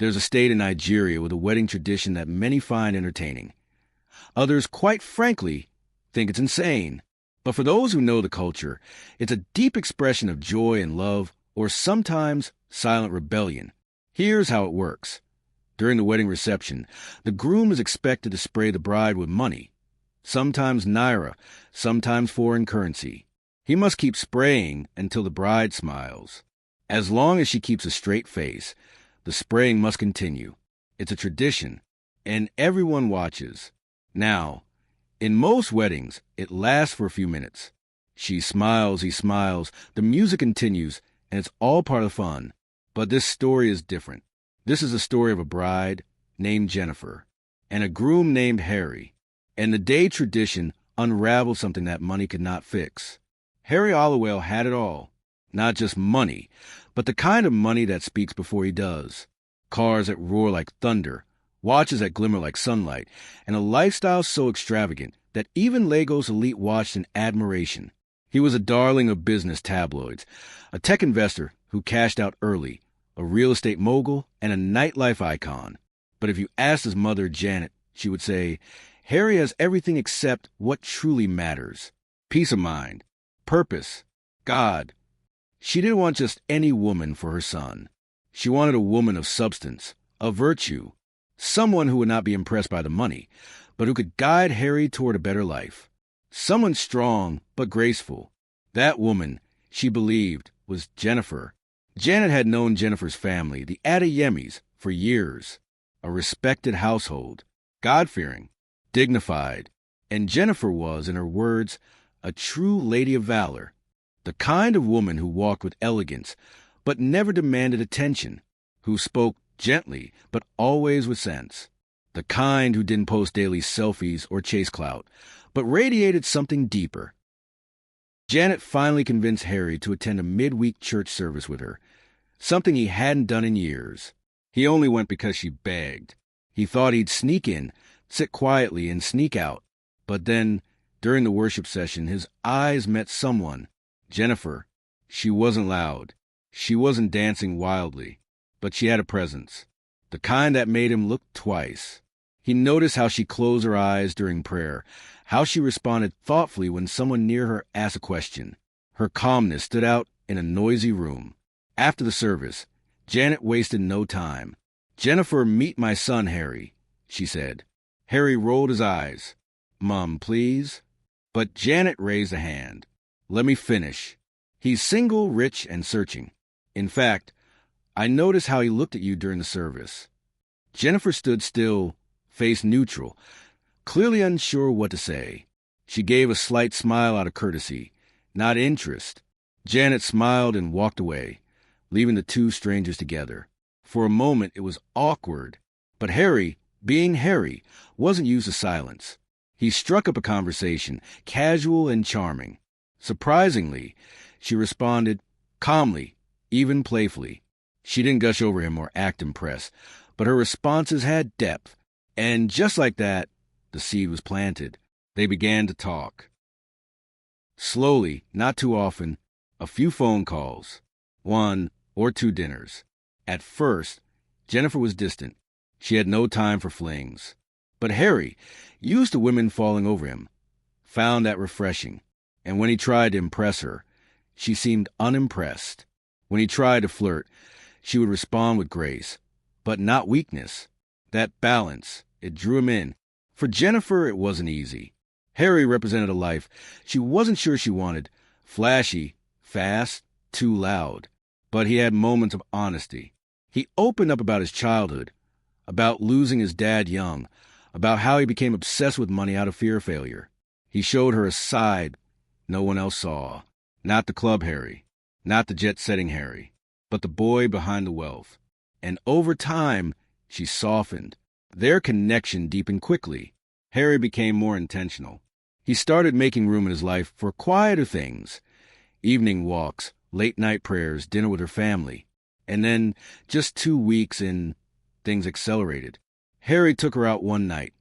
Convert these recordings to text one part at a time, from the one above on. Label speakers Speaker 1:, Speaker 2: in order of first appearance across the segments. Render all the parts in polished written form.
Speaker 1: There's a state in Nigeria with a wedding tradition that many find entertaining. Others, quite frankly, think it's insane. But for those who know the culture, it's a deep expression of joy and love, or sometimes silent rebellion. Here's how it works. During the wedding reception, the groom is expected to spray the bride with money, sometimes naira, sometimes foreign currency. He must keep spraying until the bride smiles. As long as she keeps a straight face, the spraying must continue. It's a tradition, and everyone watches. Now, in most weddings, it lasts for a few minutes. She smiles, he smiles, the music continues, and it's all part of the fun. But this story is different. This is a story of a bride named Jennifer and a groom named Harry. And the day tradition unraveled something that money could not fix. Harry Oliwell had it all. Not just money, but the kind of money that speaks before he does. Cars that roar like thunder, watches that glimmer like sunlight, and a lifestyle so extravagant that even Lagos elite watched in admiration. He was a darling of business tabloids, a tech investor who cashed out early, a real estate mogul, and a nightlife icon. But if you asked his mother, Janet, she would say, Harry has everything except what truly matters. Peace of mind, purpose, God. She didn't want just any woman for her son. She wanted a woman of substance, of virtue, someone who would not be impressed by the money, but who could guide Harry toward a better life. Someone strong but graceful. That woman, she believed, was Jennifer. Janet had known Jennifer's family, the Adeyemis, for years. A respected household, God-fearing, dignified, and Jennifer was, in her words, a true lady of valor, the kind of woman who walked with elegance but never demanded attention, who spoke gently but always with sense, the kind who didn't post daily selfies or chase clout, but radiated something deeper. Janet finally convinced Harry to attend a midweek church service with her, something he hadn't done in years. He only went because she begged. He thought he'd sneak in, sit quietly, and sneak out. But then, during the worship session, his eyes met someone. Jennifer. She wasn't loud. She wasn't dancing wildly. But she had a presence. The kind that made him look twice. He noticed how she closed her eyes during prayer, how she responded thoughtfully when someone near her asked a question. Her calmness stood out in a noisy room. After the service, Janet wasted no time. Jennifer, meet my son, Harry, she said. Harry rolled his eyes. Mom, please. But Janet raised a hand. Let me finish. He's single, rich, and searching. In fact, I noticed how he looked at you during the service. Jennifer stood still, face neutral, clearly unsure what to say. She gave a slight smile out of courtesy, not interest. Janet smiled and walked away, leaving the two strangers together. For a moment, it was awkward. But Harry, being Harry, wasn't used to silence. He struck up a conversation, casual and charming. Surprisingly, she responded calmly, even playfully. She didn't gush over him or act impressed, but her responses had depth. And just like that, the seed was planted. They began to talk. Slowly, not too often, a few phone calls, 1 or 2 dinners. At first, Jennifer was distant. She had no time for flings. But Harry, used to women falling over him, found that refreshing. And when he tried to impress her, she seemed unimpressed. When he tried to flirt, she would respond with grace, but not weakness. That balance, it drew him in. For Jennifer, it wasn't easy. Harry represented a life she wasn't sure she wanted. Flashy, fast, too loud. But he had moments of honesty. He opened up about his childhood, about losing his dad young, about how he became obsessed with money out of fear of failure. He showed her a side no one else saw. Not the club Harry, not the jet-setting Harry, but the boy behind the wealth. And over time, she softened. Their connection deepened quickly. Harry became more intentional. He started making room in his life for quieter things. Evening walks, late-night prayers, dinner with her family. And then, just 2 weeks in, things accelerated. Harry took her out one night,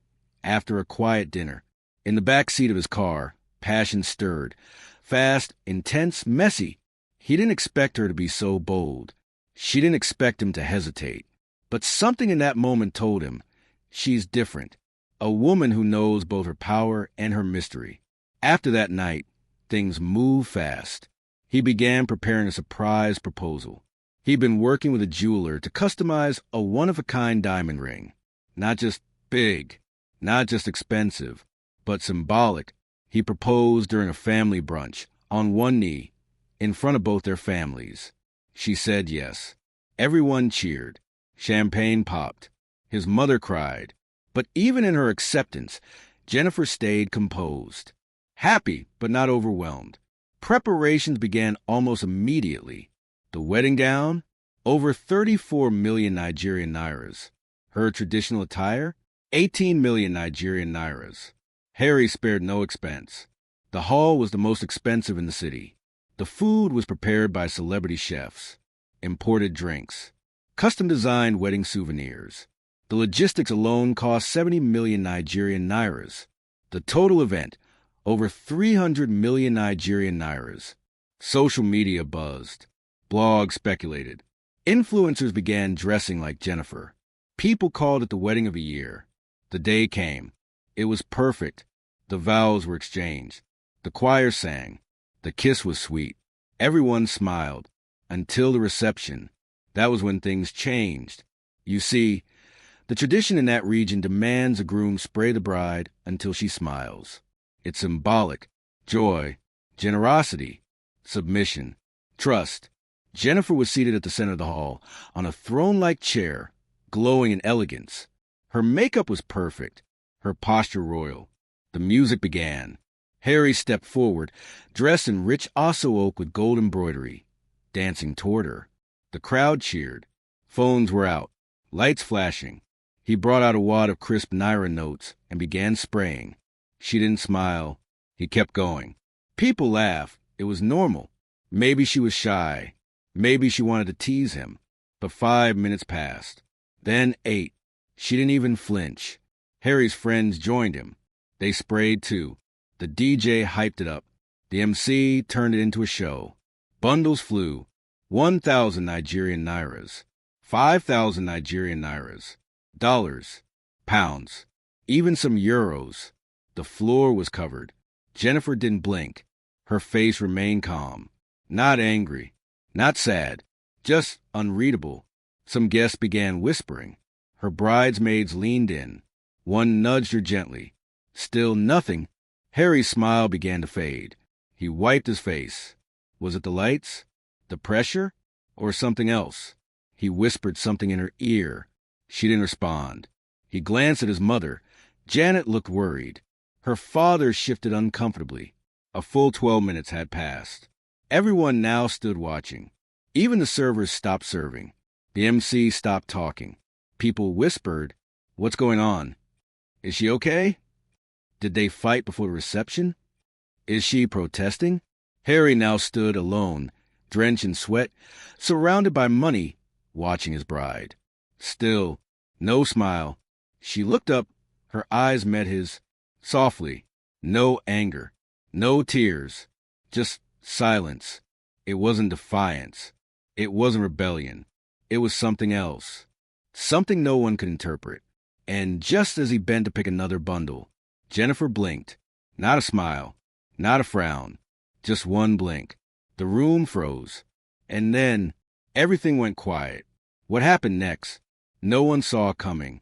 Speaker 1: after a quiet dinner. In the back seat of his car, passion stirred. Fast, intense, messy. He didn't expect her to be so bold. She didn't expect him to hesitate. But something in that moment told him, she's different. A woman who knows both her power and her mystery. After that night, things moved fast. He began preparing a surprise proposal. He'd been working with a jeweler to customize a one-of-a-kind diamond ring. Not just big, not just expensive, but symbolic. He proposed during a family brunch, on one knee, in front of both their families. She said yes. Everyone cheered. Champagne popped. His mother cried. But even in her acceptance, Jennifer stayed composed. Happy, but not overwhelmed. Preparations began almost immediately. The wedding gown? Over 34 million Nigerian nairas. Her traditional attire? 18 million Nigerian nairas. Harry spared no expense. The hall was the most expensive in the city. The food was prepared by celebrity chefs. Imported drinks. Custom-designed wedding souvenirs. The logistics alone cost 70 million Nigerian nairas. The total event, over 300 million Nigerian nairas. Social media buzzed. Blogs speculated. Influencers began dressing like Jennifer. People called it the wedding of a year. The day came. It was perfect. The vows were exchanged. The choir sang. The kiss was sweet. Everyone smiled. Until the reception. That was when things changed. You see, the tradition in that region demands a groom spray the bride until she smiles. It's symbolic. Joy, generosity, submission, trust. Jennifer was seated at the center of the hall, on a throne-like chair, glowing in elegance. Her makeup was perfect, her posture royal. The music began. Harry stepped forward, dressed in rich osso oak with gold embroidery, dancing toward her. The crowd cheered. Phones were out, lights flashing. He brought out a wad of crisp naira notes and began spraying. She didn't smile. He kept going. People laughed. It was normal. Maybe she was shy. Maybe she wanted to tease him. But 5 minutes passed. Then 8. She didn't even flinch. Harry's friends joined him. They sprayed too. The DJ hyped it up. The MC turned it into a show. Bundles flew. 1,000 Nigerian nairas. 5,000 Nigerian nairas. Dollars. Pounds. Even some euros. The floor was covered. Jennifer didn't blink. Her face remained calm. Not angry. Not sad. Just unreadable. Some guests began whispering. Her bridesmaids leaned in. One nudged her gently. Still nothing. Harry's smile began to fade. He wiped his face. Was it the lights? The pressure? Or something else? He whispered something in her ear. She didn't respond. He glanced at his mother. Janet looked worried. Her father shifted uncomfortably. A full 12 minutes had passed. Everyone now stood watching. Even the servers stopped serving. The MC stopped talking. People whispered, "What's going on? Is she okay? Did they fight before the reception? Is she protesting?" Harry now stood alone, drenched in sweat, surrounded by money, watching his bride. Still, no smile. She looked up. Her eyes met his, softly. No anger. No tears. Just silence. It wasn't defiance. It wasn't rebellion. It was something else. Something no one could interpret. And just as he bent to pick another bundle, Jennifer blinked. Not a smile. Not a frown. Just one blink. The room froze. And then everything went quiet. What happened next? No one saw coming.